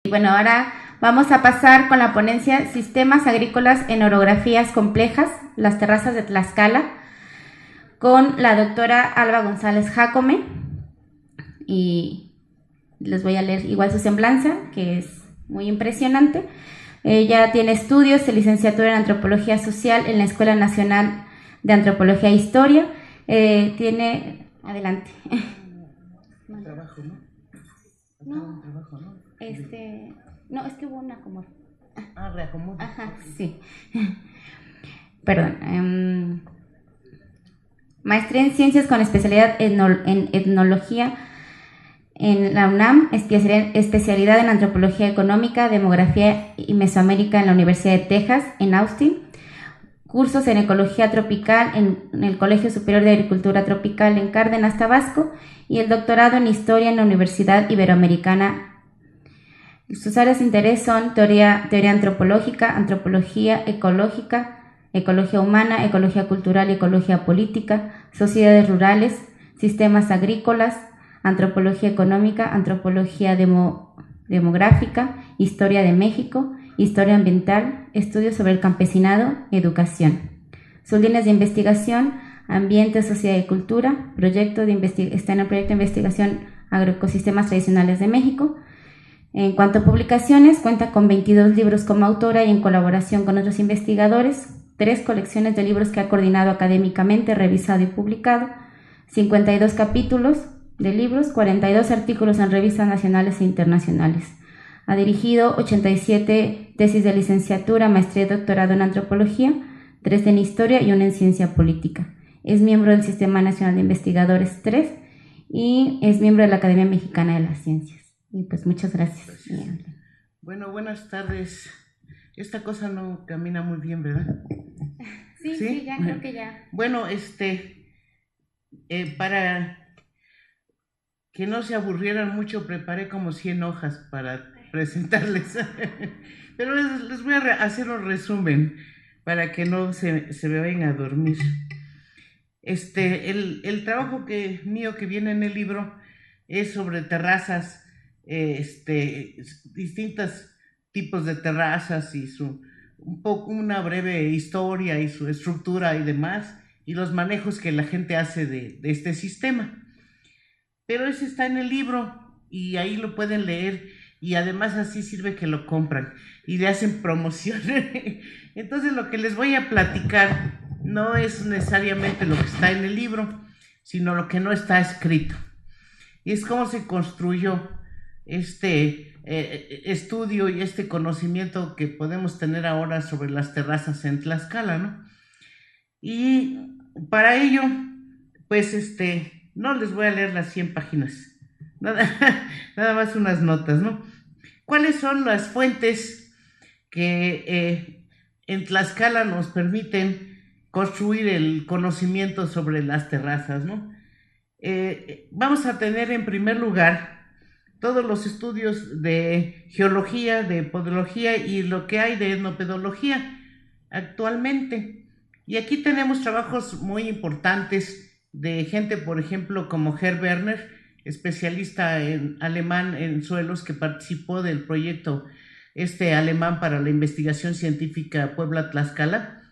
Y bueno, ahora vamos a pasar con la ponencia Sistemas Agrícolas en Orografías Complejas, las terrazas de Tlaxcala, con la doctora Alba González Jácome. Y les voy a leer igual su semblanza, que es muy impresionante. Ella tiene estudios de licenciatura en Antropología Social en la Escuela Nacional de Antropología e Historia. Tiene... Adelante. Trabajo, ¿no? No, trabajo, ¿no? No, es que hubo un acomodo. Reacomodo. Ajá, sí. Perdón. Maestría en Ciencias con especialidad en Etnología en la UNAM, especialidad en Antropología Económica, Demografía y Mesoamérica en la Universidad de Texas, en Austin. Cursos en Ecología Tropical en el Colegio Superior de Agricultura Tropical en Cárdenas, Tabasco, y el doctorado en Historia en la Universidad Iberoamericana. Sus áreas de interés son teoría antropológica, antropología ecológica, ecología humana, ecología cultural y ecología política, sociedades rurales, sistemas agrícolas, antropología económica, antropología demográfica, historia de México, historia ambiental, estudios sobre el campesinado y educación. Sus líneas de investigación: ambiente, sociedad y cultura, está en el proyecto de investigación agroecosistemas tradicionales de México. En cuanto a publicaciones, cuenta con 22 libros como autora y en colaboración con otros investigadores, 3 colecciones de libros que ha coordinado académicamente, revisado y publicado, 52 capítulos de libros, 42 artículos en revistas nacionales e internacionales. Ha dirigido 87 tesis de licenciatura, maestría y doctorado en antropología, 3 en historia y 1 en ciencia política. Es miembro del Sistema Nacional de Investigadores 3 y es miembro de la Academia Mexicana de las Ciencias. Y pues muchas gracias. Bueno, buenas tardes. Esta cosa no camina muy bien, ¿verdad? Sí, ya creo que ya. Bueno, para que no se aburrieran mucho, preparé como 100 hojas para presentarles. Pero les voy a hacer un resumen para que no se me vayan a dormir. El trabajo mío que viene en el libro es sobre terrazas, distintos tipos de terrazas y una breve historia y su estructura y demás, y los manejos que la gente hace de este sistema. Pero ese está en el libro y ahí lo pueden leer, y además así sirve que lo compran y le hacen promoción. Entonces lo que les voy a platicar no es necesariamente lo que está en el libro, sino lo que no está escrito. Y es cómo se construyó este estudio y este conocimiento que podemos tener ahora sobre las terrazas en Tlaxcala, ¿no? Y para ello, pues no les voy a leer las 100 páginas, nada más unas notas, ¿no? ¿Cuáles son las fuentes que en Tlaxcala nos permiten construir el conocimiento sobre las terrazas, ¿no? Vamos a tener en primer lugar todos los estudios de geología, de podología y lo que hay de etnopedología actualmente. Y aquí tenemos trabajos muy importantes de gente, por ejemplo, como Herr Werner, especialista en alemán en suelos, que participó del proyecto alemán para la investigación científica Puebla-Tlaxcala,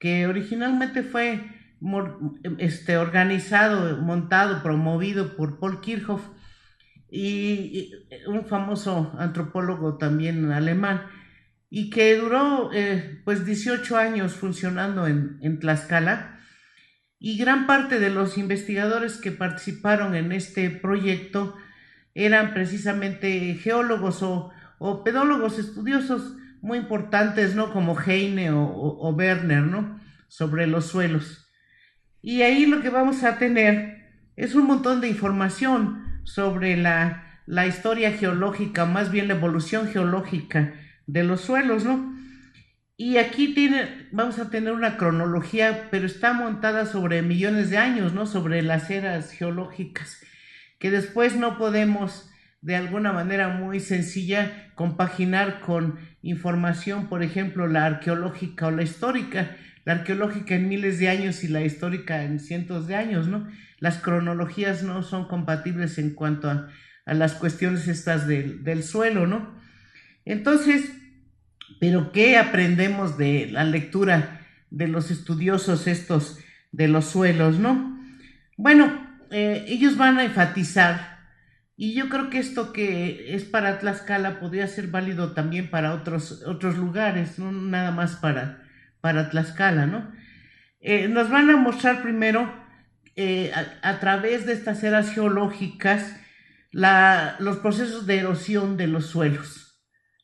que originalmente fue organizado, montado, promovido por Paul Kirchhoff y un famoso antropólogo también alemán, y que duró pues 18 años funcionando en Tlaxcala. Y gran parte de los investigadores que participaron en este proyecto eran precisamente geólogos o pedólogos, estudiosos muy importantes, ¿no? Como Heine o Werner, ¿no? Sobre los suelos. Y ahí lo que vamos a tener es un montón de información sobre la historia geológica, más bien la evolución geológica de los suelos, ¿no? Y aquí vamos a tener una cronología, pero está montada sobre millones de años, ¿no? Sobre las eras geológicas, que después no podemos de alguna manera muy sencilla compaginar con información, por ejemplo, la arqueológica o la histórica. La arqueológica en miles de años y la histórica en cientos de años, ¿no? Las cronologías no son compatibles en cuanto a las cuestiones estas del suelo, ¿no? Entonces, ¿pero qué aprendemos de la lectura de los estudiosos estos de los suelos, no? Bueno, ellos van a enfatizar, y yo creo que esto que es para Tlaxcala podría ser válido también para otros lugares, no nada más para Tlaxcala, ¿no? Nos van a mostrar primero, a través de estas eras geológicas, los procesos de erosión de los suelos.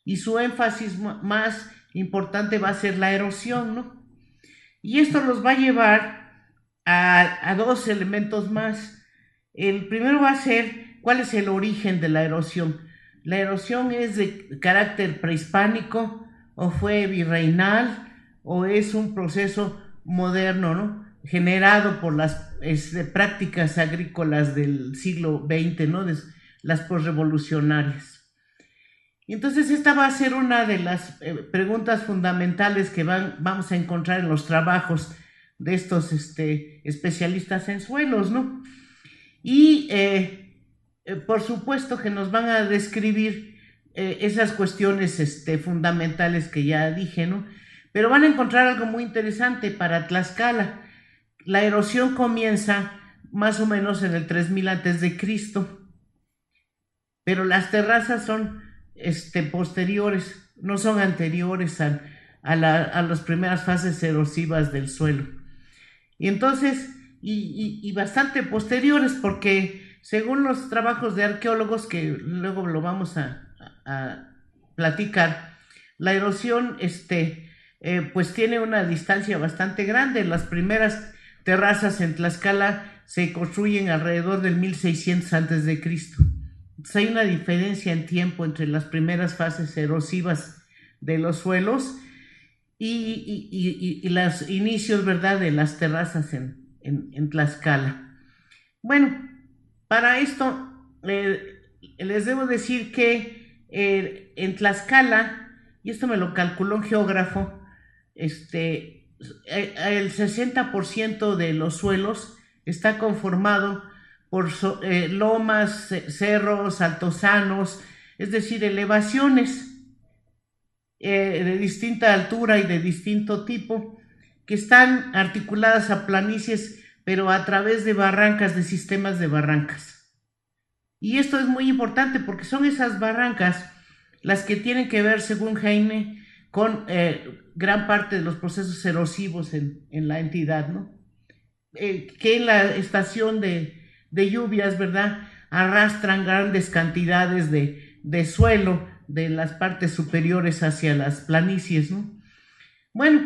Y su énfasis más importante va a ser la erosión, ¿no? Y esto los va a llevar a dos elementos más. El primero va a ser cuál es el origen de la erosión. ¿La erosión es de carácter prehispánico o fue virreinal o es un proceso moderno, ¿no? Generado por las prácticas agrícolas del siglo XX, ¿no? Las posrevolucionarias. Entonces esta va a ser una de las preguntas fundamentales que vamos a encontrar en los trabajos de estos especialistas en suelos, ¿no? Y por supuesto que nos van a describir esas cuestiones fundamentales que ya dije, ¿no? Pero van a encontrar algo muy interesante para Tlaxcala. La erosión comienza más o menos en el 3000 a.C., pero las terrazas son posteriores, no son anteriores a las primeras fases erosivas del suelo. Y entonces, y bastante posteriores, porque según los trabajos de arqueólogos, que luego lo vamos a platicar, la erosión pues tiene una distancia bastante grande. Las primeras terrazas en Tlaxcala se construyen alrededor del 1600 a.C. Entonces hay una diferencia en tiempo entre las primeras fases erosivas de los suelos y los inicios, ¿verdad?, de las terrazas en Tlaxcala. Bueno, para esto les debo decir que en Tlaxcala, y esto me lo calculó un geógrafo, el 60% de los suelos está conformado por lomas, cerros, altosanos, es decir, elevaciones de distinta altura y de distinto tipo, que están articuladas a planicies, pero a través de barrancas, de sistemas de barrancas. Y esto es muy importante porque son esas barrancas las que tienen que ver, según Heine, con gran parte de los procesos erosivos en la entidad, ¿no? Que en la estación de lluvias, ¿verdad?, arrastran grandes cantidades de suelo de las partes superiores hacia las planicies, ¿no? Bueno,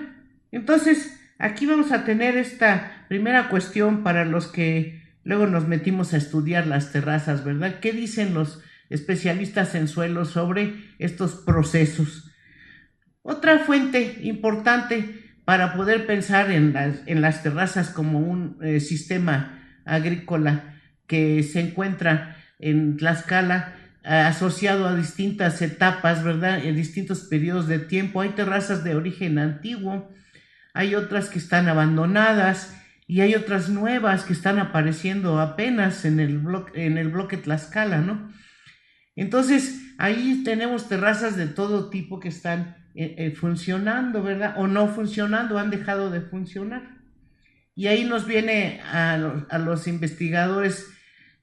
entonces aquí vamos a tener esta primera cuestión para los que luego nos metimos a estudiar las terrazas, ¿verdad? ¿Qué dicen los especialistas en suelos sobre estos procesos? Otra fuente importante para poder pensar en las terrazas como un sistema agrícola que se encuentra en Tlaxcala, asociado a distintas etapas, ¿verdad?, en distintos periodos de tiempo. Hay terrazas de origen antiguo, hay otras que están abandonadas y hay otras nuevas que están apareciendo apenas en el bloque Tlaxcala, ¿no? Entonces, ahí tenemos terrazas de todo tipo que están funcionando, ¿verdad?, o no funcionando, han dejado de funcionar. Y ahí nos viene a los investigadores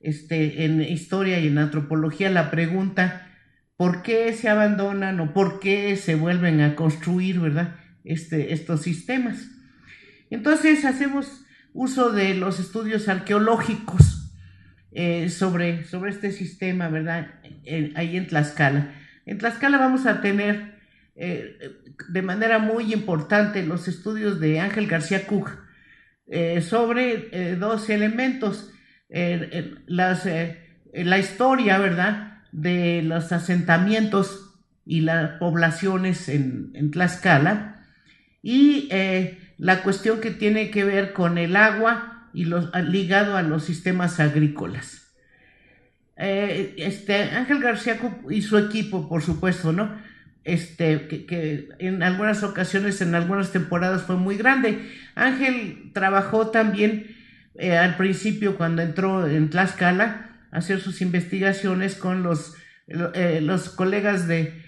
en historia y en antropología la pregunta: ¿por qué se abandonan o por qué se vuelven a construir, ¿verdad?, estos sistemas? Entonces hacemos uso de los estudios arqueológicos sobre este sistema, ¿verdad?, ahí en Tlaxcala. En Tlaxcala vamos a tener de manera muy importante los estudios de Ángel García Cug sobre dos elementos: la historia, ¿verdad?, de los asentamientos y las poblaciones en Tlaxcala, y la cuestión que tiene que ver con el agua y ligado a los sistemas agrícolas. Ángel García Cug y su equipo, por supuesto, ¿no?, que en algunas ocasiones, en algunas temporadas fue muy grande. Ángel trabajó también al principio, cuando entró en Tlaxcala, a hacer sus investigaciones con los colegas de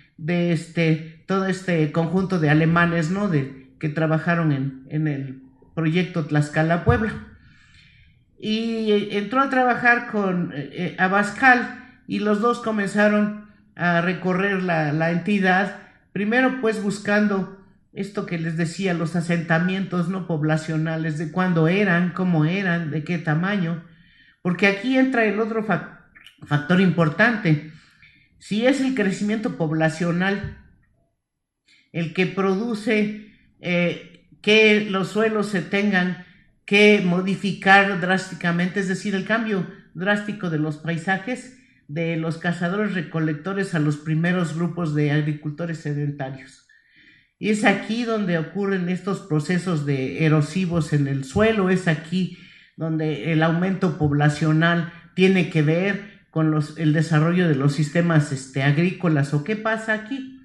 todo este conjunto de alemanes, ¿no? Que trabajaron en el proyecto Tlaxcala-Puebla. Y entró a trabajar con Abascal, y los dos comenzaron a recorrer la entidad, primero pues buscando esto que les decía, los asentamientos no poblacionales, de cuándo eran, cómo eran, de qué tamaño, porque aquí entra el otro factor importante. Si es el crecimiento poblacional el que produce que los suelos se tengan que modificar drásticamente, es decir, el cambio drástico de los paisajes, de los cazadores recolectores a los primeros grupos de agricultores sedentarios. Y es aquí donde ocurren estos procesos de erosivos en el suelo, es aquí donde el aumento poblacional tiene que ver con el desarrollo de los sistemas agrícolas. ¿O qué pasa aquí?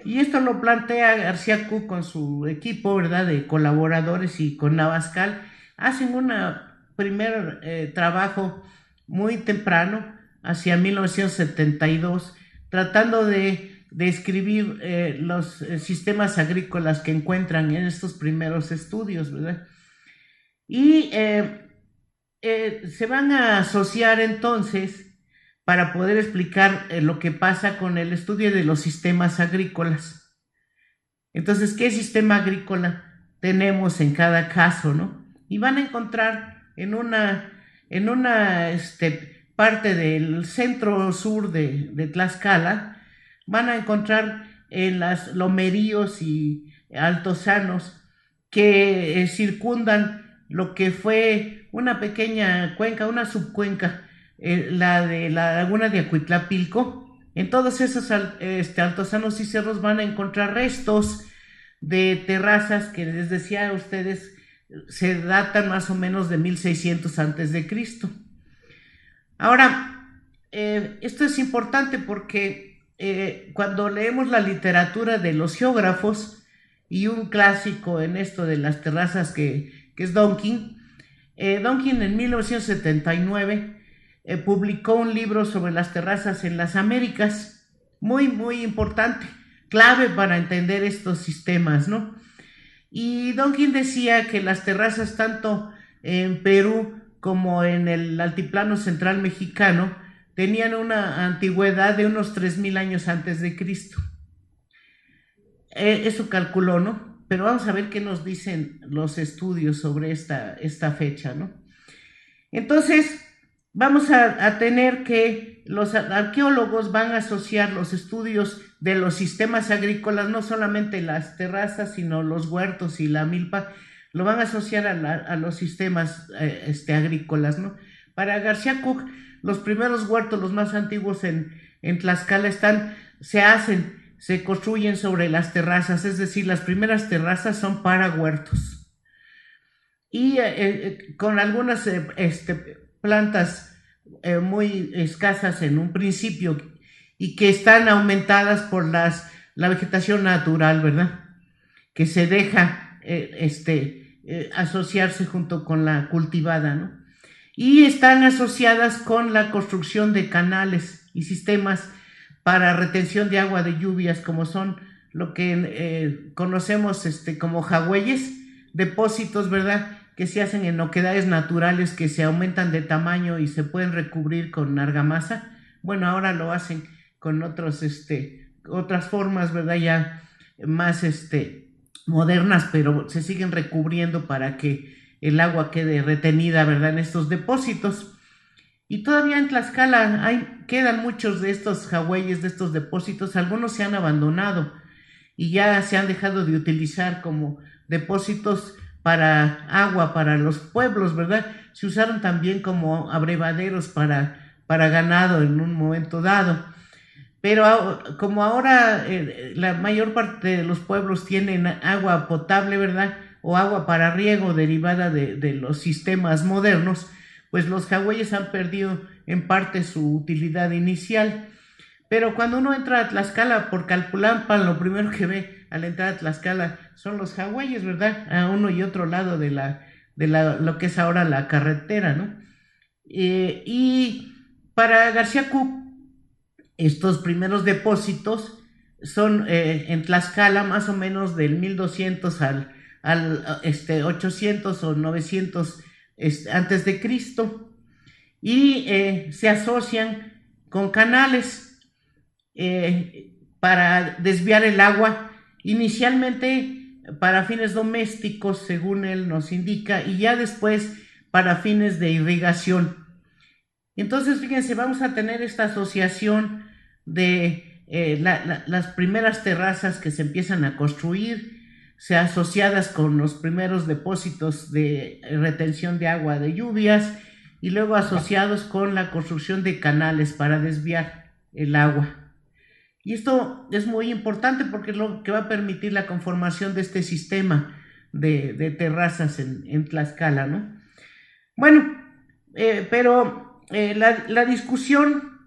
Y esto lo plantea García Cook con su equipo, ¿verdad?, de colaboradores, y con Abascal. Hacen un primer trabajo muy temprano, hacia 1972, tratando de describir los sistemas agrícolas que encuentran en estos primeros estudios, ¿verdad? Y se van a asociar entonces para poder explicar lo que pasa con el estudio de los sistemas agrícolas. Entonces, ¿qué sistema agrícola tenemos en cada caso, no? Y van a encontrar en una parte del centro sur de Tlaxcala, van a encontrar en las lomeríos y altosanos que circundan lo que fue una pequeña cuenca, una subcuenca, la de la laguna de Acuitlapilco. En todos esos altosanos y cerros van a encontrar restos de terrazas que les decía a ustedes se datan más o menos de 1600 antes de Cristo. Ahora, esto es importante porque cuando leemos la literatura de los geógrafos, y un clásico en esto de las terrazas que es Donkin en 1979 publicó un libro sobre las terrazas en las Américas, muy, muy importante, clave para entender estos sistemas, ¿no? Y Donkin decía que las terrazas, tanto en Perú como en el altiplano central mexicano, tenían una antigüedad de unos 3000 años antes de Cristo. Eso calculó, ¿no? Pero vamos a ver qué nos dicen los estudios sobre esta fecha, ¿no? Entonces, vamos a tener que los arqueólogos van a asociar los estudios de los sistemas agrícolas, no solamente las terrazas, sino los huertos y la milpa, lo van a asociar a los sistemas agrícolas, ¿no? Para García Cook, los primeros huertos, los más antiguos en Tlaxcala, se construyen sobre las terrazas, es decir, las primeras terrazas son para huertos. Y con algunas plantas muy escasas en un principio, y que están aumentadas por la vegetación natural, ¿verdad? Que se deja asociarse junto con la cultivada, ¿no? Y están asociadas con la construcción de canales y sistemas para retención de agua de lluvias, como son lo que conocemos como jagüeyes, depósitos, ¿verdad?, que se hacen en oquedades naturales que se aumentan de tamaño y se pueden recubrir con argamasa. Bueno, ahora lo hacen con otras formas, ¿verdad?, ya más modernas, pero se siguen recubriendo para que el agua quede retenida, ¿verdad?, en estos depósitos. Y todavía en Tlaxcala quedan muchos de estos jagüeyes, de estos depósitos. Algunos se han abandonado y ya se han dejado de utilizar como depósitos para agua para los pueblos, ¿verdad? Se usaron también como abrevaderos para ganado en un momento dado. Pero como ahora la mayor parte de los pueblos tienen agua potable, ¿verdad?, o agua para riego derivada de los sistemas modernos, pues los jagüeyes han perdido en parte su utilidad inicial. Pero cuando uno entra a Tlaxcala por Calpulalpan, lo primero que ve al entrar a Tlaxcala son los jagüeyes, ¿verdad?, a uno y otro lado de lo que es ahora la carretera, ¿no? Y para García Cook, estos primeros depósitos son en Tlaxcala más o menos del 1200 al 800 o 900 antes de Cristo, y se asocian con canales para desviar el agua, inicialmente para fines domésticos, según él nos indica, y ya después para fines de irrigación. Entonces, fíjense, vamos a tener esta asociación de las primeras terrazas que se empiezan a construir, asociadas con los primeros depósitos de retención de agua de lluvias, y luego asociados con la construcción de canales para desviar el agua. Y esto es muy importante porque es lo que va a permitir la conformación de este sistema de terrazas en Tlaxcala, ¿no? Bueno, pero la discusión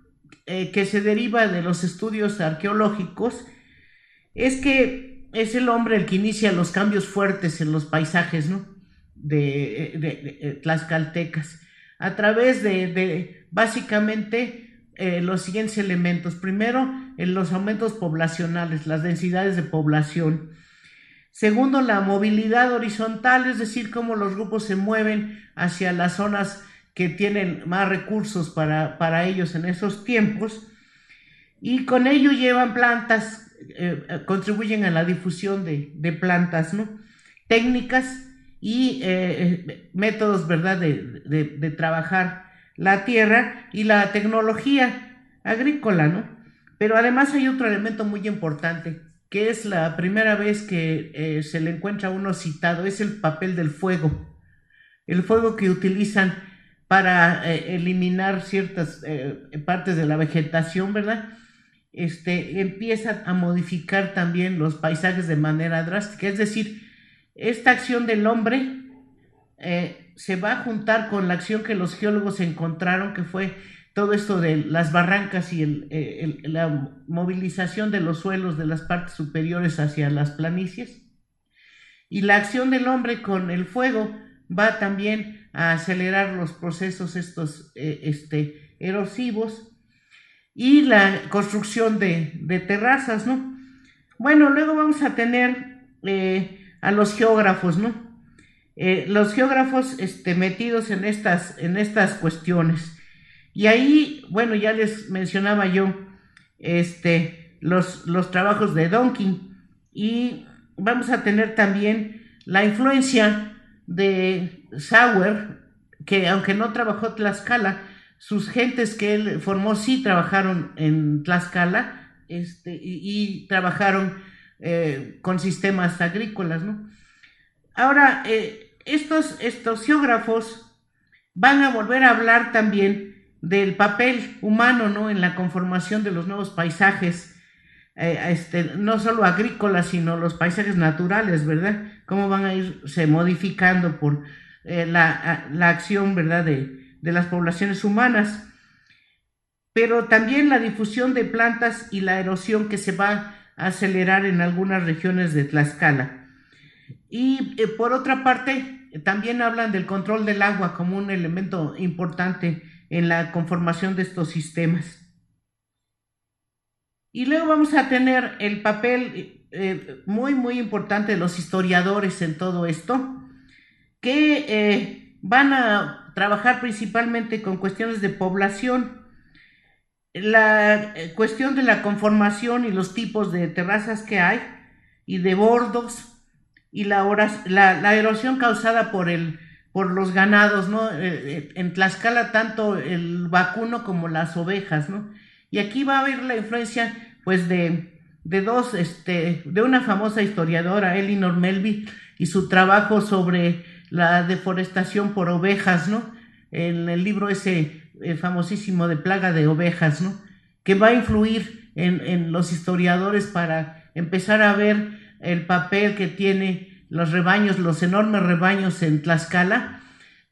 que se deriva de los estudios arqueológicos es que es el hombre el que inicia los cambios fuertes en los paisajes, ¿no? de tlaxcaltecas, a través de básicamente los siguientes elementos. Primero, en los aumentos poblacionales, las densidades de población. Segundo, la movilidad horizontal, es decir, cómo los grupos se mueven hacia las zonas que tienen más recursos para ellos en esos tiempos, y con ello llevan plantas, contribuyen a la difusión de plantas, ¿no? Técnicas y métodos, ¿verdad?, de trabajar la tierra, y la tecnología agrícola, ¿no? Pero además hay otro elemento muy importante, que es la primera vez que se le encuentra a uno citado, es el papel del fuego. El fuego que utilizan para eliminar ciertas partes de la vegetación, ¿verdad? Empieza a modificar también los paisajes de manera drástica. Es decir, esta acción del hombre se va a juntar con la acción que los geólogos encontraron, que fue todo esto de las barrancas y la movilización de los suelos de las partes superiores hacia las planicies. Y la acción del hombre con el fuego va también a acelerar los procesos estos erosivos, y la construcción de terrazas, ¿no? Bueno, luego vamos a tener a los geógrafos, ¿no? Los geógrafos metidos en estas cuestiones. Y ahí, bueno, ya les mencionaba yo los trabajos de Dworkin, y vamos a tener también la influencia de Sauer, que aunque no trabajó Tlaxcala, sus gentes que él formó sí trabajaron en Tlaxcala, y trabajaron con sistemas agrícolas, ¿no? Ahora, estos geógrafos van a volver a hablar también del papel humano, ¿no?, en la conformación de los nuevos paisajes, no solo agrícolas, sino los paisajes naturales, ¿verdad? Cómo van a irse modificando por la acción, ¿verdad?, de las poblaciones humanas, pero también la difusión de plantas y la erosión que se va a acelerar en algunas regiones de Tlaxcala. Y por otra parte, también hablan del control del agua como un elemento importante en la conformación de estos sistemas. Y luego vamos a tener el papel muy, muy importante de los historiadores en todo esto, que van a trabajar principalmente con cuestiones de población, la cuestión de la conformación y los tipos de terrazas que hay, y de bordos, y la erosión causada por los ganados, ¿no? En Tlaxcala, tanto el vacuno como las ovejas, ¿no? Y aquí va a haber la influencia, pues, de una famosa historiadora, Elinor Melville, y su trabajo sobre la deforestación por ovejas, ¿no? En el libro ese famosísimo de Plaga de Ovejas, ¿no?, que va a influir en los historiadores para empezar a ver el papel que tiene los rebaños, los enormes rebaños en Tlaxcala,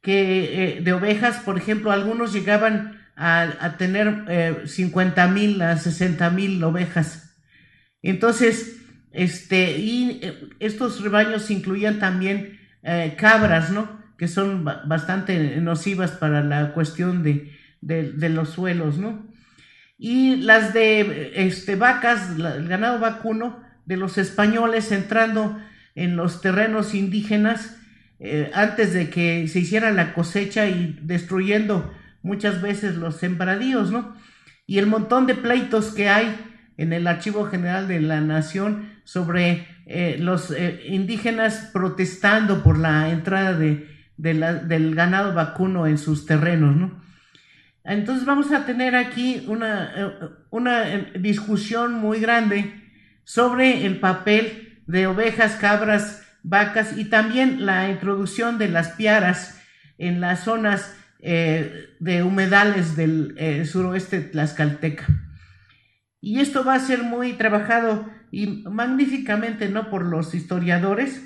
que de ovejas, por ejemplo, algunos llegaban a tener 50,000 a 60,000 ovejas. Entonces, estos rebaños incluían también cabras, ¿no?, que son bastante nocivas para la cuestión de los suelos, ¿no? y las de vacas, el ganado vacuno de los españoles entrando en los terrenos indígenas antes de que se hiciera la cosecha y destruyendo muchas veces los sembradíos, ¿no? Y el montón de pleitos que hay en el Archivo General de la Nación sobre los indígenas protestando por la entrada del ganado vacuno en sus terrenos, ¿no? Entonces vamos a tener aquí una discusión muy grande sobre el papel de ovejas, cabras, vacas y también la introducción de las piaras en las zonas de humedales del suroeste tlaxcalteca. Y esto va a ser muy trabajado y magníficamente, ¿no?, por los historiadores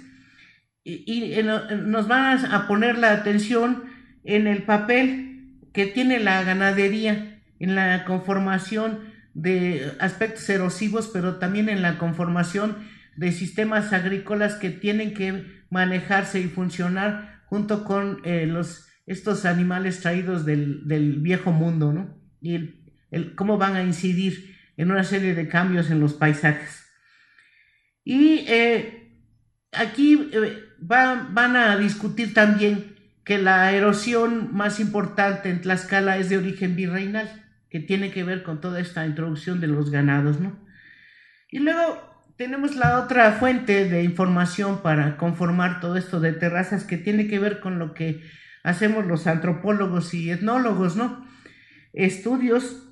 y nos van a poner la atención en el papel que tiene la ganadería en la conformación de aspectos erosivos, pero también en la conformación de sistemas agrícolas que tienen que manejarse y funcionar junto con estos animales traídos del viejo mundo, ¿no? Y cómo van a incidir en una serie de cambios en los paisajes. Y aquí van a discutir también que la erosión más importante en Tlaxcala es de origen virreinal, que tiene que ver con toda esta introducción de los ganados, ¿no? Y luego tenemos la otra fuente de información para conformar todo esto de terrazas, que tiene que ver con lo que hacemos los antropólogos y etnólogos, ¿no? Estudios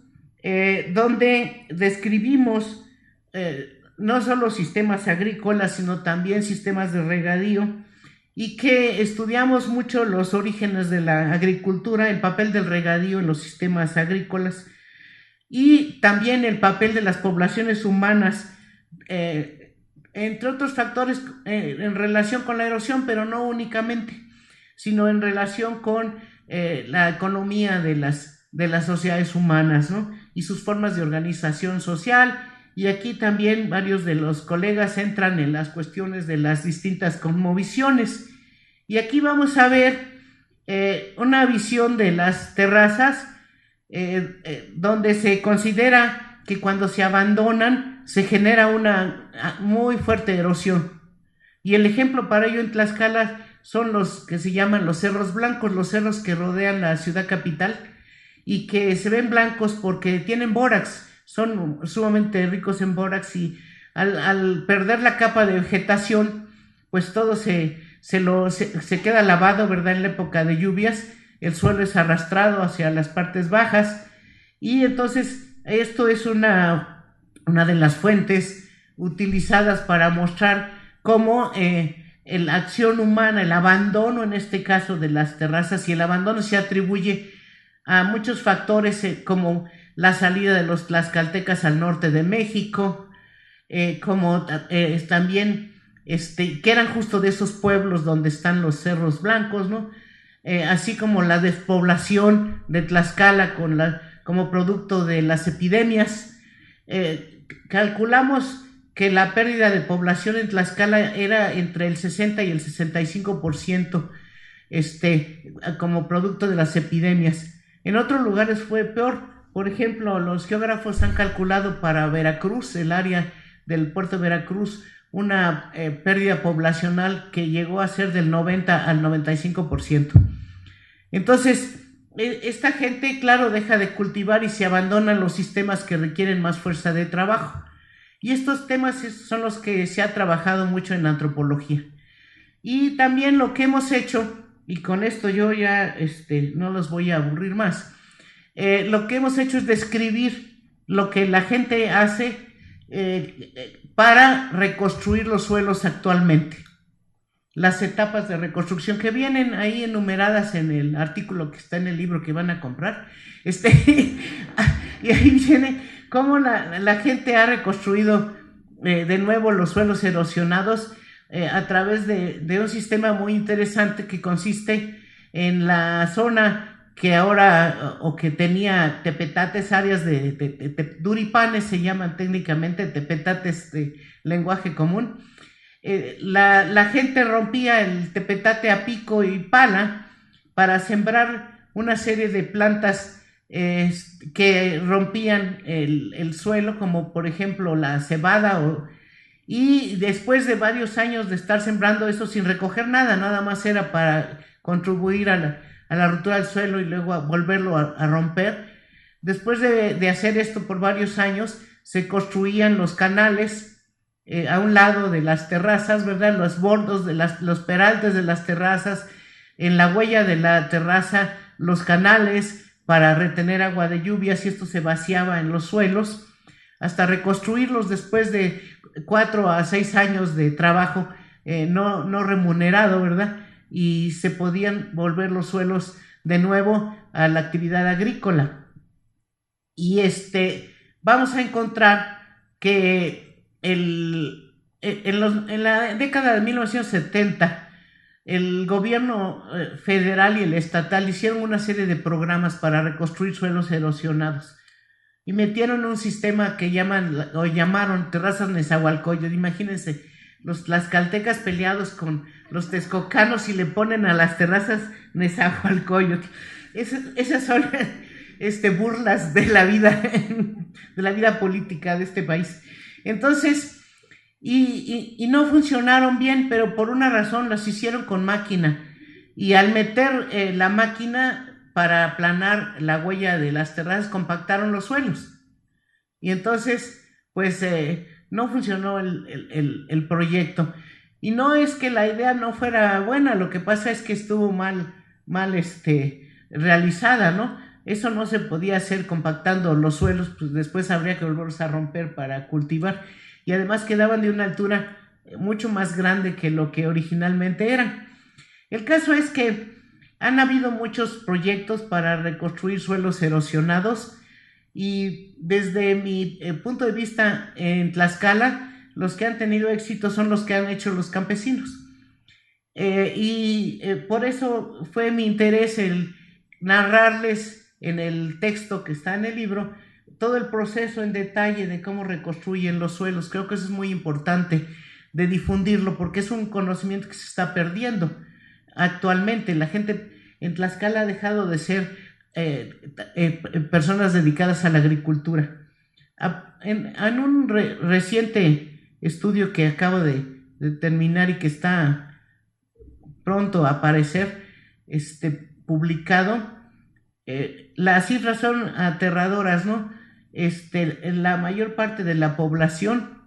donde describimos no solo sistemas agrícolas, sino también sistemas de regadío, y que estudiamos mucho los orígenes de la agricultura, el papel del regadío en los sistemas agrícolas y también el papel de las poblaciones humanas, entre otros factores en relación con la erosión, pero no únicamente, sino en relación con la economía de las sociedades humanas, ¿no?, y sus formas de organización social. Y aquí también varios de los colegas entran en las cuestiones de las distintas cosmovisiones. Y aquí vamos a ver una visión de las terrazas donde se considera que cuando se abandonan se genera una muy fuerte erosión. Y el ejemplo para ello en Tlaxcala son los que se llaman los cerros blancos, los cerros que rodean la ciudad capital y que se ven blancos porque tienen bórax. Son sumamente ricos en bórax y al perder la capa de vegetación, pues todo se queda lavado, ¿verdad? En la época de lluvias, el suelo es arrastrado hacia las partes bajas y entonces esto es una de las fuentes utilizadas para mostrar cómo la acción humana, el abandono en este caso de las terrazas, y el abandono se atribuye a muchos factores como la salida de los tlaxcaltecas al norte de México, como también que eran justo de esos pueblos donde están los cerros blancos, ¿no? Así como la despoblación de Tlaxcala como producto de las epidemias. Calculamos que la pérdida de población en Tlaxcala era entre el 60 y el 65%, como producto de las epidemias. En otros lugares fue peor. Por ejemplo, los geógrafos han calculado para Veracruz, el área del puerto de Veracruz, una pérdida poblacional que llegó a ser del 90 al 95%. Entonces, esta gente, claro, deja de cultivar y se abandonan los sistemas que requieren más fuerza de trabajo. Y estos temas son los que se ha trabajado mucho en antropología. Y también lo que hemos hecho, y con esto yo ya no los voy a aburrir más, lo que hemos hecho es describir lo que la gente hace para reconstruir los suelos actualmente. Las etapas de reconstrucción que vienen ahí enumeradas en el artículo que está en el libro que van a comprar. Y ahí viene cómo la gente ha reconstruido de nuevo los suelos erosionados a través de un sistema muy interesante que consiste en la zona que ahora, o que tenía tepetates, áreas de duripanes se llaman técnicamente, tepetates de lenguaje común. La gente rompía el tepetate a pico y pala para sembrar una serie de plantas que rompían el suelo, como por ejemplo la cebada, y después de varios años de estar sembrando eso sin recoger nada, nada más era para contribuir a la ruptura del suelo y luego a volverlo a romper. Después de hacer esto por varios años, se construían los canales a un lado de las terrazas, ¿verdad? Los bordos de los peraltes de las terrazas, en la huella de la terraza, los canales para retener agua de lluvias, y esto se vaciaba en los suelos, hasta reconstruirlos después de 4 a 6 años de trabajo no remunerado, ¿verdad? Y se podían volver los suelos de nuevo a la actividad agrícola. Y vamos a encontrar que en la década de 1970 el gobierno federal y el estatal hicieron una serie de programas para reconstruir suelos erosionados y metieron un sistema que llamaron terrazas Nezahualcóyotl. Imagínense, los tlaxcaltecas peleados con los texcocanos y le ponen a las terrazas Nezahualcóyotl. Esas son burlas de la vida política de este país. Entonces, y no funcionaron bien, pero por una razón las hicieron con máquina, y al meter la máquina para aplanar la huella de las terrazas, compactaron los suelos, y entonces pues no funcionó el proyecto. Y no es que la idea no fuera buena, lo que pasa es que estuvo mal realizada, ¿no? Eso no se podía hacer compactando los suelos, pues después habría que volverlos a romper para cultivar, y además quedaban de una altura mucho más grande que lo que originalmente eran. El caso es que han habido muchos proyectos para reconstruir suelos erosionados, y desde mi punto de vista en Tlaxcala, los que han tenido éxito son los que han hecho los campesinos. Por eso fue mi interés el narrarles en el texto que está en el libro todo el proceso en detalle de cómo reconstruyen los suelos. Creo que eso es muy importante de difundirlo, porque es un conocimiento que se está perdiendo actualmente. La gente en Tlaxcala ha dejado de ser personas dedicadas a la agricultura. En un reciente estudio que acabo de terminar y que está pronto a aparecer, publicado, las cifras son aterradoras, ¿no? En la mayor parte de la población,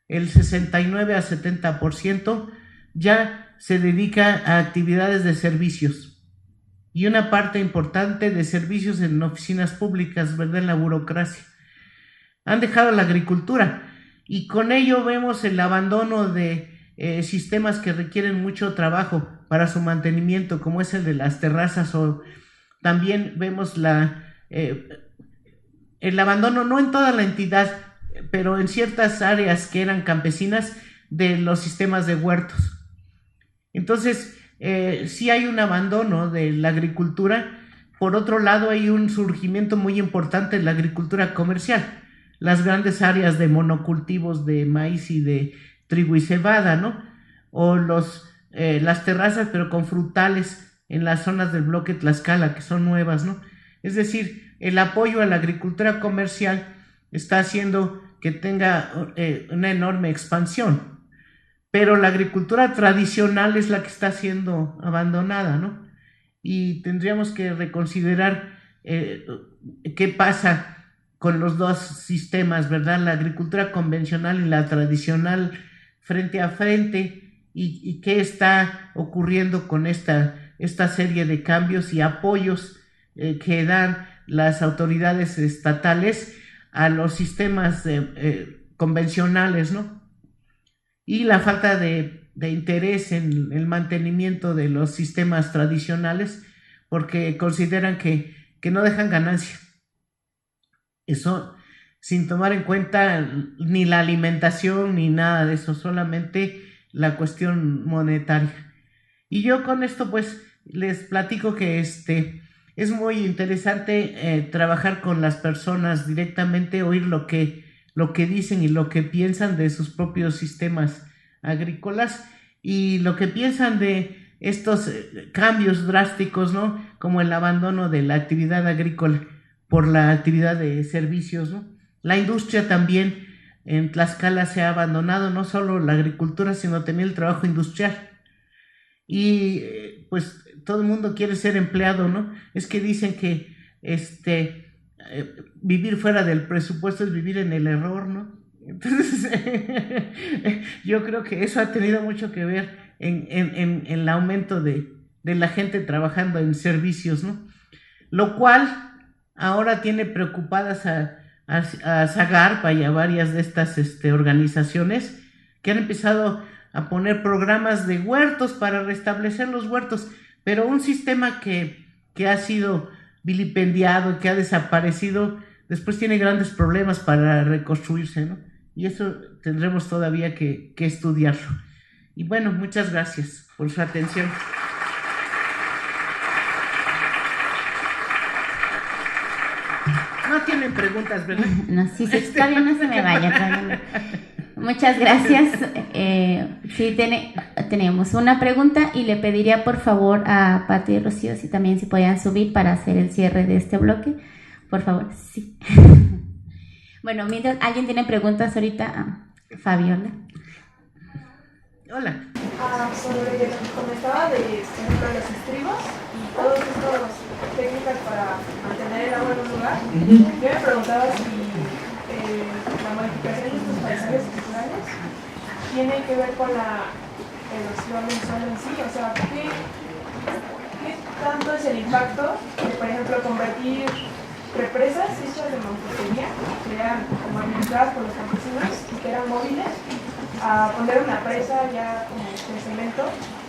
el 69 a 70%, ya se dedica a actividades de servicios, y una parte importante de servicios en oficinas públicas, ¿verdad? En la burocracia. Han dejado la agricultura, y con ello vemos el abandono de sistemas que requieren mucho trabajo para su mantenimiento, como es el de las terrazas, o también vemos el abandono, no en toda la entidad, pero en ciertas áreas que eran campesinas, de los sistemas de huertos. Entonces, sí hay un abandono de la agricultura. Por otro lado, hay un surgimiento muy importante de la agricultura comercial, las grandes áreas de monocultivos de maíz y de trigo y cebada, ¿no? O las terrazas, pero con frutales en las zonas del bloque Tlaxcala, que son nuevas, ¿no? Es decir, el apoyo a la agricultura comercial está haciendo que tenga una enorme expansión, pero la agricultura tradicional es la que está siendo abandonada, ¿no? Y tendríamos que reconsiderar qué pasa con los dos sistemas, ¿verdad? La agricultura convencional y la tradicional frente a frente, y qué está ocurriendo con esta serie de cambios y apoyos que dan las autoridades estatales a los sistemas convencionales, ¿no? Y la falta de interés en el mantenimiento de los sistemas tradicionales, porque consideran que no dejan ganancia. Eso sin tomar en cuenta ni la alimentación ni nada de eso, solamente la cuestión monetaria. Y yo con esto pues les platico que es muy interesante trabajar con las personas directamente, oír lo que dicen y lo que piensan de sus propios sistemas agrícolas, y lo que piensan de estos cambios drásticos, ¿no? Como el abandono de la actividad agrícola, por la actividad de servicios, ¿no? La industria también en Tlaxcala se ha abandonado, no solo la agricultura, sino también el trabajo industrial. Y pues todo el mundo quiere ser empleado, ¿no? Es que dicen que vivir fuera del presupuesto es vivir en el error, ¿no? Entonces, yo creo que eso ha tenido mucho que ver en el aumento de la gente trabajando en servicios, ¿no? Lo cual ahora tiene preocupadas a Zagarpa y a varias de estas organizaciones que han empezado a poner programas de huertos para restablecer los huertos, pero un sistema que ha sido vilipendiado, que ha desaparecido, después tiene grandes problemas para reconstruirse, ¿no? Y eso tendremos todavía que estudiarlo. Y bueno, muchas gracias por su atención. No tienen preguntas, ¿verdad? No, sí, está bien, no se me vaya. Todavía no. Muchas gracias. Sí, tenemos una pregunta y le pediría por favor a Pati y Rocío si también se podían subir para hacer el cierre de este bloque. Por favor, sí. Bueno, mientras alguien tiene preguntas ahorita, Fabiola. Hola. Sobre lo que comentaba de, por ejemplo, los estribos y todas estas técnicas para mantener el agua en un lugar, yo me preguntaba si la modificación de estos paisajes naturales tiene que ver con la erosión del suelo en sí, o sea, ¿qué tanto es el impacto de, por ejemplo, convertir represas hechas de mampostería, que eran como administradas por los campesinos y que eran móviles, a poner una presa ya como de cemento,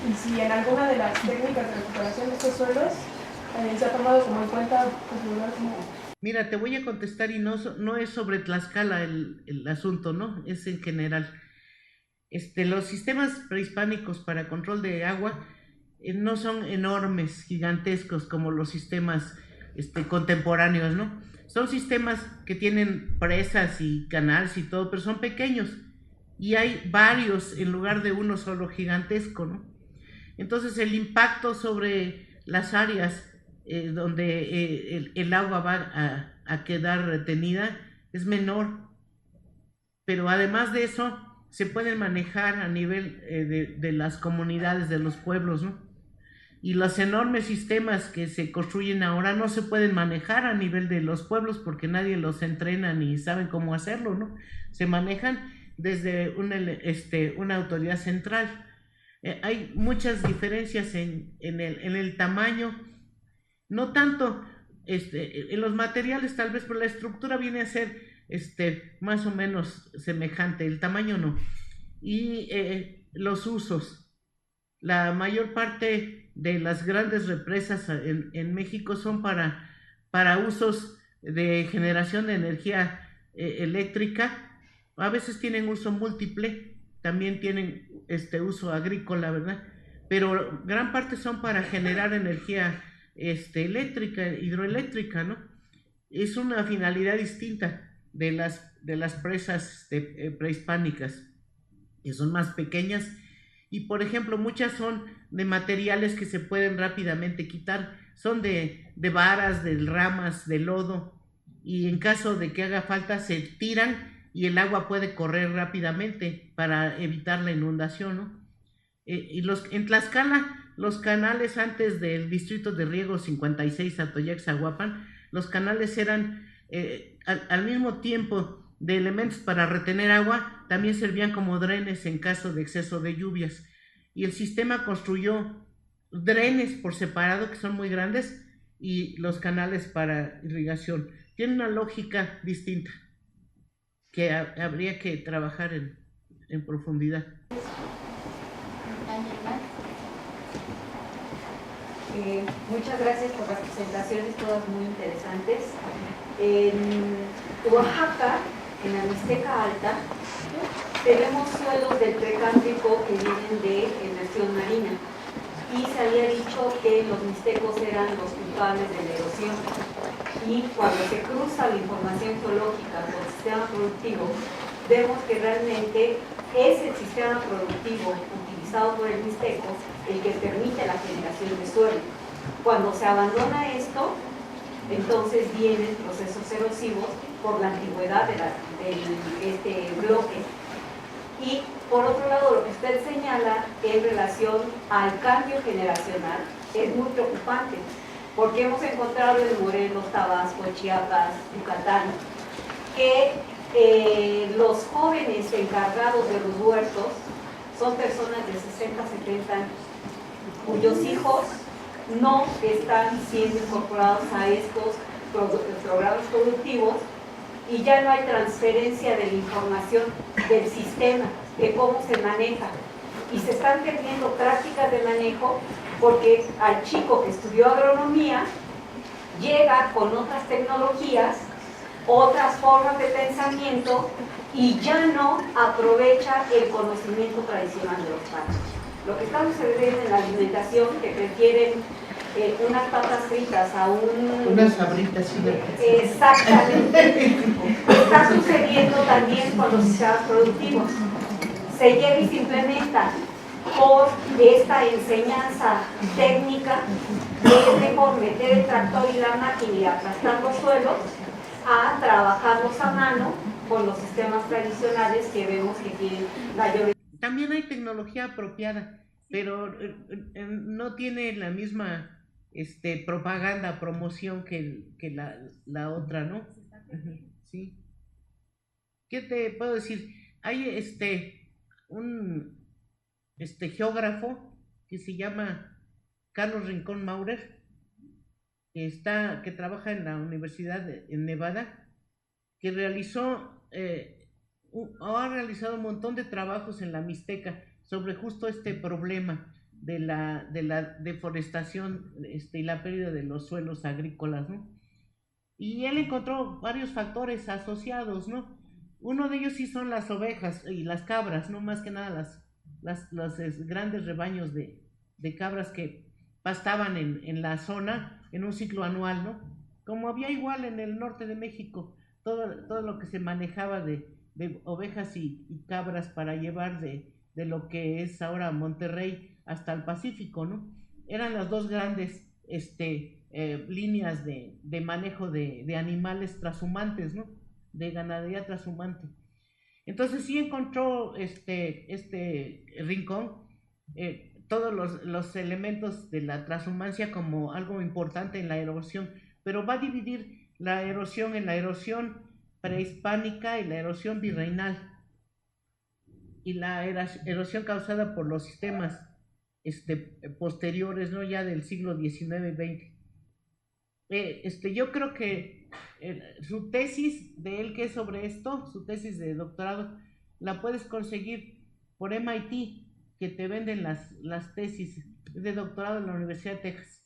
y si en alguna de las técnicas de recuperación de estos suelos se ha tomado como en cuenta pues, lugar como... Mira, te voy a contestar y no es sobre Tlaxcala el asunto, ¿no? Es en general. Los sistemas prehispánicos para control de agua no son enormes, gigantescos como los sistemas contemporáneos, ¿no? Son sistemas que tienen presas y canales y todo, pero son pequeños. Y hay varios en lugar de uno solo gigantesco, ¿no? Entonces el impacto sobre las áreas donde el agua va a quedar retenida es menor, pero además de eso se pueden manejar a nivel de las comunidades, de los pueblos, ¿no? Y los enormes sistemas que se construyen ahora no se pueden manejar a nivel de los pueblos porque nadie los entrena ni saben cómo hacerlo, ¿no? Se manejan desde una autoridad central. Hay muchas diferencias en el tamaño, no tanto en los materiales tal vez, pero la estructura viene a ser más o menos semejante, el tamaño no. Y los usos, la mayor parte de las grandes represas en México son para usos de generación de energía eléctrica. A veces tienen uso múltiple, también tienen uso agrícola, ¿verdad? Pero gran parte son para generar energía eléctrica, hidroeléctrica, ¿no? Es una finalidad distinta de las presas prehispánicas, que son más pequeñas y, por ejemplo, muchas son de materiales que se pueden rápidamente quitar, son de varas, de ramas, de lodo, y en caso de que haga falta se tiran y el agua puede correr rápidamente para evitar la inundación, ¿no? En Tlaxcala, los canales antes del distrito de riego 56 Atoyac-Zaguapan, los canales eran al mismo tiempo de elementos para retener agua, también servían como drenes en caso de exceso de lluvias. Y el sistema construyó drenes por separado, que son muy grandes, y los canales para irrigación. Tiene una lógica distinta que habría que trabajar en profundidad. Muchas gracias por las presentaciones, todas muy interesantes. En Oaxaca, en la Mixteca Alta, tenemos suelos del Precámbrico que vienen de emersión marina, y se había dicho que los mixtecos eran los culpables de la erosión, y cuando se cruza la información geológica con el sistema productivo, vemos que realmente es el sistema productivo utilizado por el mixteco el que permite la generación de suelo. Cuando se abandona esto, Entonces vienen procesos erosivos por la antigüedad de este bloque. Y por otro lado, lo que usted señala en relación al cambio generacional es muy preocupante, porque hemos encontrado en Morelos, Tabasco, Chiapas, Yucatán, que los jóvenes encargados de los huertos son personas de 60, 70 años, cuyos hijos no están siendo incorporados a estos programas productivos, y ya no hay transferencia de la información del sistema, de cómo se maneja. Y se están perdiendo prácticas de manejo porque al chico que estudió agronomía llega con otras tecnologías, otras formas de pensamiento, y ya no aprovecha el conocimiento tradicional de los padres. Lo que está sucediendo en la alimentación, que prefieren unas papas fritas a unas sabritas, sí. Exactamente. Está sucediendo también con los sistemas productivos. Se llega y se implementa por esta enseñanza técnica, que es mejor meter el tractor y la máquina y aplastar los suelos, a trabajarlos a mano con los sistemas tradicionales que vemos que tienen mayor. También hay tecnología apropiada, pero no tiene la misma propaganda, promoción que la otra, ¿no? Sí. ¿Qué te puedo decir? Hay un geógrafo que se llama Carlos Rincón Maurer, que trabaja en la Universidad en Nevada, que ha realizado un montón de trabajos en la Mixteca sobre justo este problema de la deforestación y la pérdida de los suelos agrícolas, ¿no? Y él encontró varios factores asociados, ¿no? Uno de ellos sí son las ovejas y las cabras, ¿no? Más que nada los grandes rebaños de cabras que pastaban en la zona en un ciclo anual, ¿no? Como había igual en el norte de México, todo lo que se manejaba de ovejas y cabras para llevar de lo que es ahora Monterrey hasta el Pacífico, ¿no? Eran las dos grandes líneas de manejo de animales trashumantes, ¿no? De ganadería trashumante. Entonces sí encontró Rincón todos los elementos de la transhumancia como algo importante en la erosión, pero va a dividir la erosión en la erosión prehispánica y la erosión virreinal, y la erosión causada por los sistemas posteriores, ¿no? Ya del siglo XIX y XX. Yo creo que su tesis de él, que es sobre esto, su tesis de doctorado, la puedes conseguir por MIT, que te venden las tesis de doctorado en la Universidad de Texas.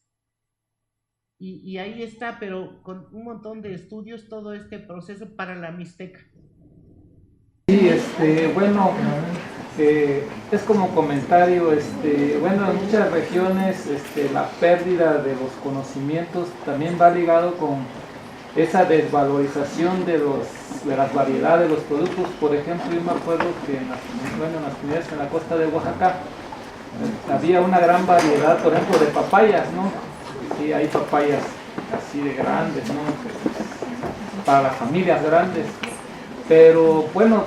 Y ahí está, pero con un montón de estudios, todo este proceso para la Mixteca. Sí, bueno, es como comentario, bueno, en muchas regiones la pérdida de los conocimientos también va ligado con esa desvalorización de las variedades de los productos. Por ejemplo, yo me acuerdo que en las comunidades en la costa de Oaxaca había una gran variedad, por ejemplo, de papayas, ¿no? Sí, hay papayas así de grandes, ¿no? Para las familias grandes. Pero bueno,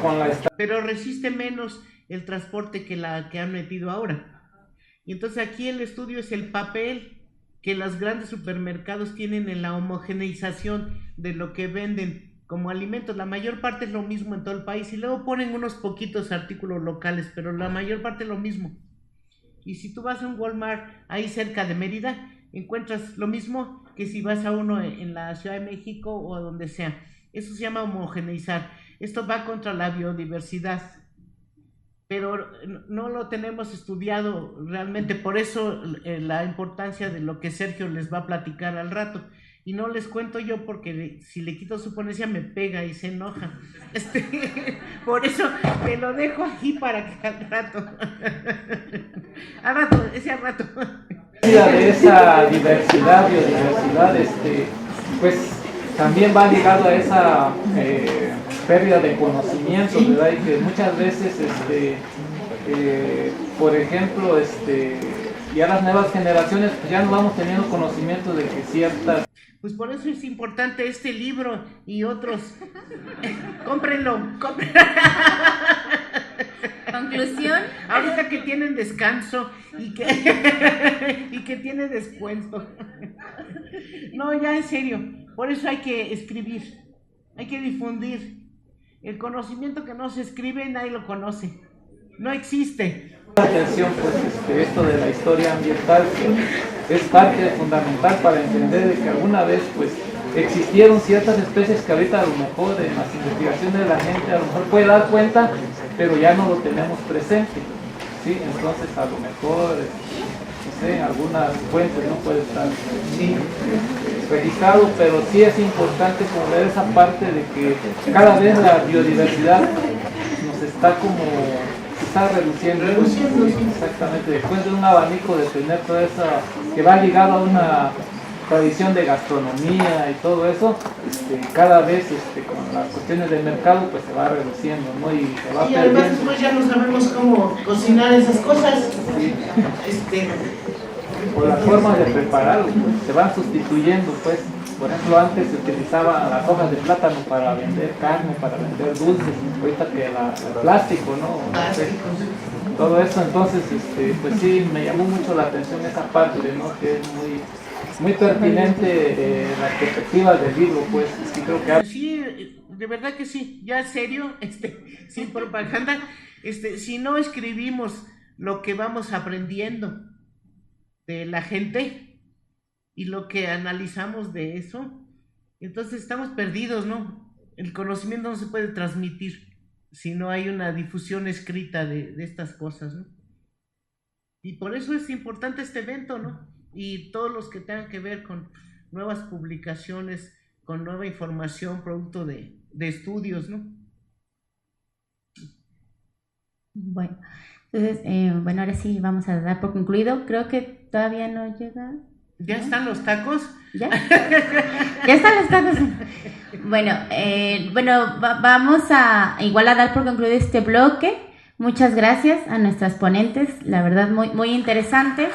pero resiste menos el transporte que la que han metido ahora. Y entonces aquí el estudio es el papel que los grandes supermercados tienen en la homogeneización de lo que venden como alimentos. La mayor parte es lo mismo en todo el país, y luego ponen unos poquitos artículos locales, pero la mayor parte es lo mismo. Y si tú vas a un Walmart ahí cerca de Mérida, encuentras lo mismo que si vas a uno en la Ciudad de México o a donde sea. Eso se llama homogeneizar. Esto va contra la biodiversidad, pero no lo tenemos estudiado realmente. Por eso la importancia de lo que Sergio les va a platicar al rato. Y no les cuento yo, porque si le quito su ponencia me pega y se enoja. Por eso te lo dejo aquí para que al rato de esa biodiversidad, pues también va ligado a esa pérdida de conocimientos, ¿verdad? Y que muchas veces, por ejemplo, ya las nuevas generaciones pues ya no vamos teniendo conocimiento de que ciertas... Pues por eso es importante este libro y otros. Cómprenlo. Conclusión. Ahorita que tienen descanso y que tiene descuento. No, ya en serio. Por eso hay que escribir, hay que difundir. El conocimiento que no se escribe nadie lo conoce. No existe. Atención, pues esto de la historia ambiental que es parte fundamental para entender de que alguna vez pues existieron ciertas especies que ahorita a lo mejor en las investigaciones de la gente a lo mejor puede dar cuenta, pero ya no lo tenemos presente, ¿sí? Entonces a lo mejor, no sé, algunas fuentes no puede estar registrado, pero sí es importante como ver esa parte de que cada vez la biodiversidad nos está como... está reduciendo, exactamente, después de un abanico de tener toda esa, que va ligado a una tradición de gastronomía y todo eso, cada vez con las cuestiones del mercado pues se va reduciendo, ¿no? Y se va además perdiendo. después ya no sabemos cómo cocinar esas cosas. Sí. O las formas de prepararlo, pues, se van sustituyendo, pues. Por ejemplo, antes se utilizaban las hojas de plátano para vender carne, para vender dulces, ahorita que el plástico, ¿no? Todo eso, entonces, pues sí, me llamó mucho la atención esa parte, ¿no? Que es muy pertinente la perspectiva del libro, pues, sí creo que... Sí, de verdad que sí, ya en serio, sin propaganda, si no escribimos lo que vamos aprendiendo de la gente, y lo que analizamos de eso, entonces estamos perdidos, ¿no? El conocimiento no se puede transmitir si no hay una difusión escrita de estas cosas, ¿no? Y por eso es importante este evento, ¿no? Y todos los que tengan que ver con nuevas publicaciones, con nueva información, producto de estudios, ¿no? Bueno, entonces, bueno, ahora sí vamos a dar por concluido. Creo que todavía no llega... ¿Ya están los tacos? ¿Ya? ¿Ya están los tacos? Bueno, vamos a igual a dar por concluido este bloque. Muchas gracias a nuestras ponentes, la verdad muy interesante.